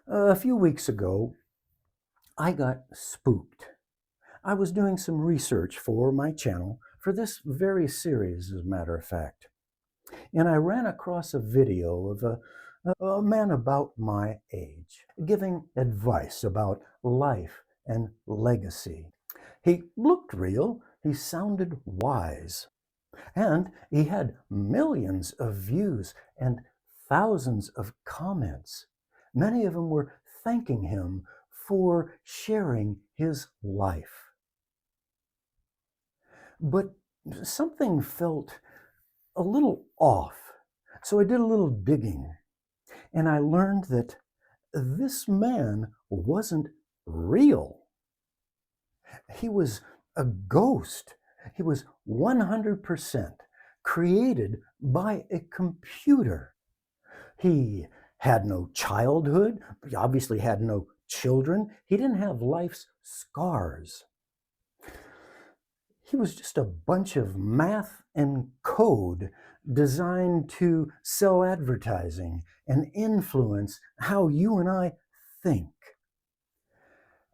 A few weeks ago, I got spooked. I was doing some research for my channel for this very series, as a matter of fact, and I ran across a video of a man about my age giving advice about life and legacy. He looked real, he sounded wise, and he had millions of views and thousands of comments. Many of them were thanking him for sharing his life. But something felt a little off. So I did a little digging and I learned that this man wasn't real. He was a ghost. He was 100% created by a computer. He had no childhood. He obviously had no children. He didn't have life's scars. He was just a bunch of math and code designed to sell advertising and influence how you and I think.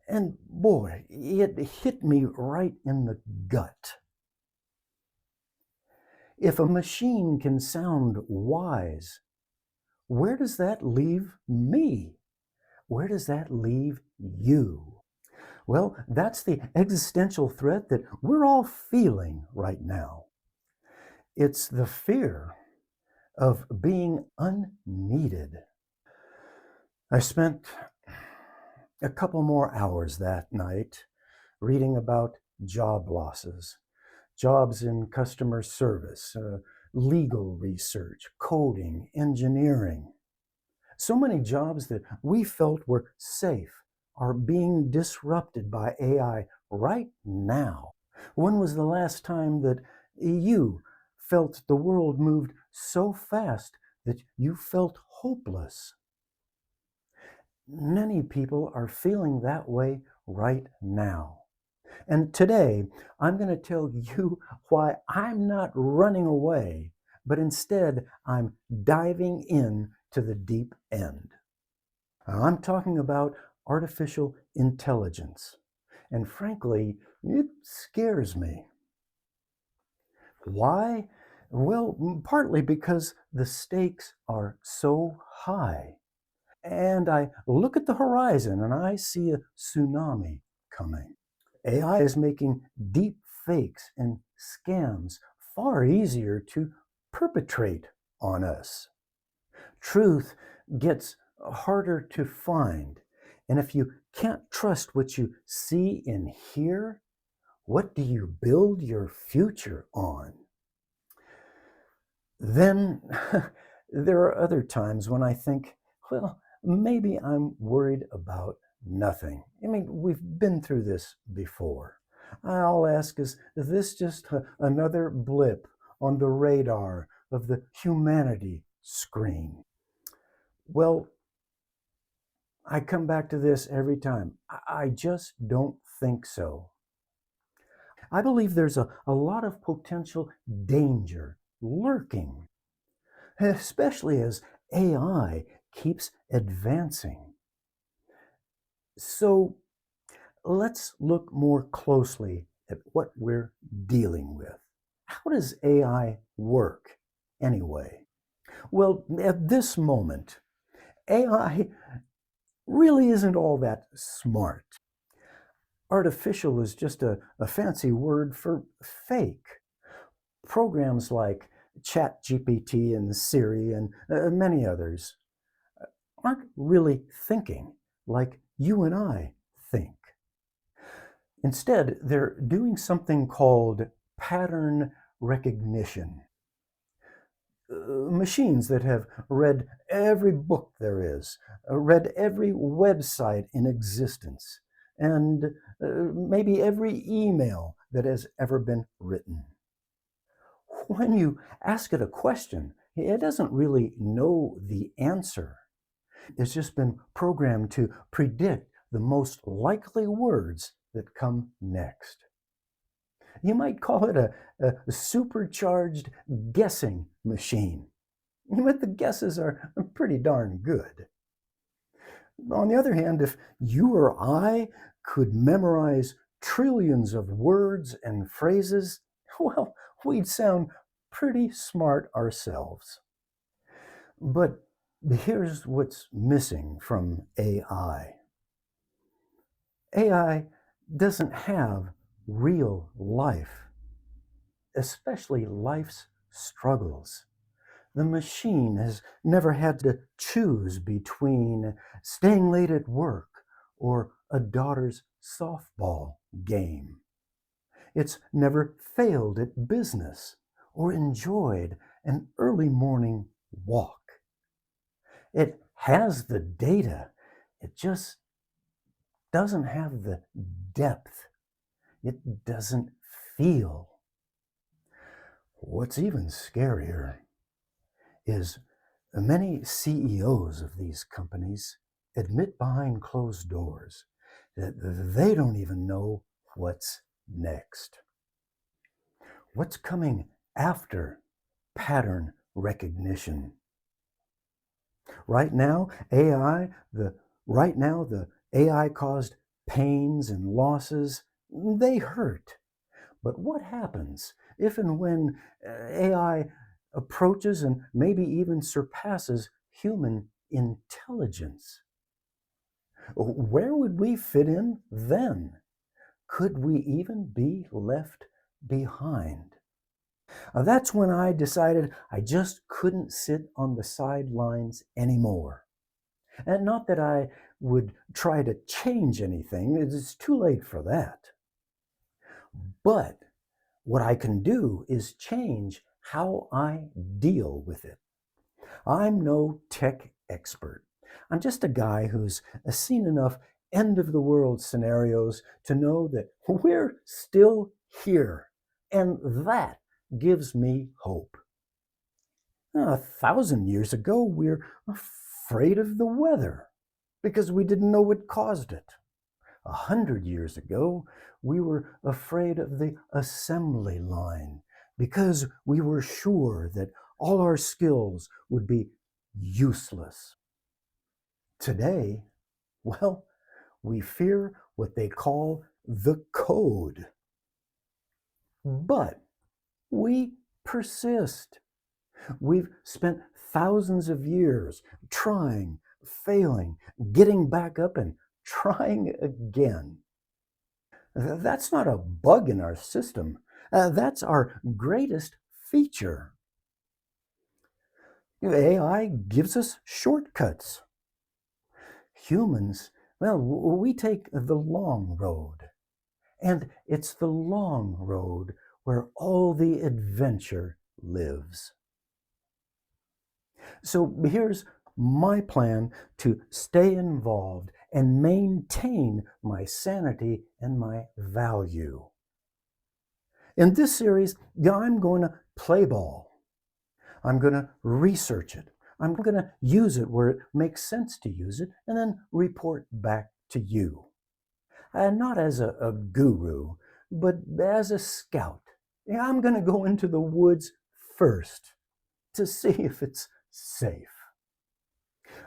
And boy, it hit me right in the gut. If a machine can sound wise, where does that leave me? Where does that leave you? Well, that's the existential threat that we're all feeling right now. It's the fear of being unneeded. I spent a couple more hours that night reading about job losses, jobs in customer service, legal research, coding, engineering. So many jobs that we felt were safe are being disrupted by AI right now. When was the last time that you felt the world moved so fast that you felt hopeless? Many people are feeling that way right now. And today, I'm going to tell you why I'm not running away, but instead I'm diving in to the deep end. I'm talking about artificial intelligence. And frankly, it scares me. Why? Well, partly because the stakes are so high. And I look at the horizon and I see a tsunami coming. AI is making deep fakes and scams far easier to perpetrate on us. Truth gets harder to find. And if you can't trust what you see and hear, what do you build your future on? Then there are other times when I think, well, maybe I'm worried about nothing. I mean, we've been through this before. I'll ask, is this just another blip on the radar of the humanity screen? Well, I come back to this every time. I just don't think so. I believe there's a lot of potential danger lurking, especially as AI keeps advancing. So let's look more closely at what we're dealing with. How does AI work anyway? Well, at this moment, AI really isn't all that smart. Artificial is just a fancy word for fake. Programs like ChatGPT and Siri and many others aren't really thinking like you and I think. Instead, they're doing something called pattern recognition. Machines that have read every book there is, read every website in existence, and maybe every email that has ever been written. When you ask it a question, it doesn't really know the answer. It's just been programmed to predict the most likely words that come next. You might call it a supercharged guessing machine, but the guesses are pretty darn good. On the other hand, if you or I could memorize trillions of words and phrases, well, we'd sound pretty smart ourselves. But here's what's missing from AI. AI doesn't have real life, especially life's struggles. The machine has never had to choose between staying late at work or a daughter's softball game. It's never failed at business or enjoyed an early morning walk. It has the data, it just doesn't have the depth. It doesn't feel. What's even scarier is many CEOs of these companies admit behind closed doors that they don't even know what's next. What's coming after pattern recognition? Right now, the AI caused pains and losses, they hurt. But what happens if and when AI approaches and maybe even surpasses human intelligence? Where would we fit in then? Could we even be left behind? That's when I decided I just couldn't sit on the sidelines anymore. And not that I would try to change anything, it's too late for that. But what I can do is change how I deal with it. I'm no tech expert. I'm just a guy who's seen enough end of the world scenarios to know that we're still here. And that gives me hope. 1,000 years ago, we're afraid of the weather because we didn't know what caused it. 100 years ago, we were afraid of the assembly line because we were sure that all our skills would be useless. Today, well, we fear what they call the code. But we persist. We've spent thousands of years trying, failing, getting back up, and trying again. That's not a bug in our system. That's our greatest feature. AI gives us shortcuts. Humans, well, we take the long road. And it's the long road where all the adventure lives. So here's my plan to stay involved and maintain my sanity and my value. In this series, I'm going to play ball. I'm going to research it. I'm going to use it where it makes sense to use it and then report back to you. Not as a guru, but as a scout. I'm going to go into the woods first to see if it's safe.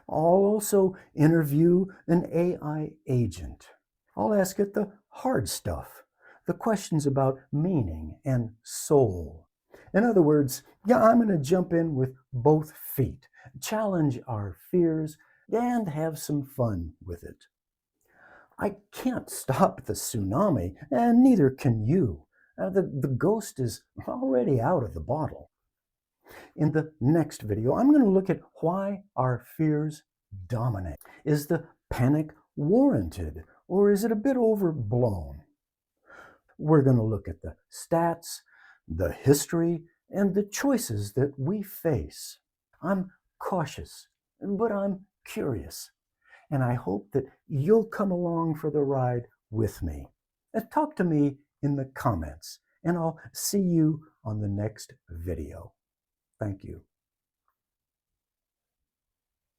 I'll also interview an AI agent. I'll ask it the hard stuff, the questions about meaning and soul. In other words, I'm going to jump in with both feet, challenge our fears, and have some fun with it. I can't stop the tsunami, and neither can you. The ghost is already out of the bottle. In the next video, I'm going to look at why our fears dominate. Is the panic warranted, or is it a bit overblown? We're going to look at the stats, the history, and the choices that we face. I'm cautious, but I'm curious, and I hope that you'll come along for the ride with me. Talk to me in the comments, and I'll see you on the next video. Thank you.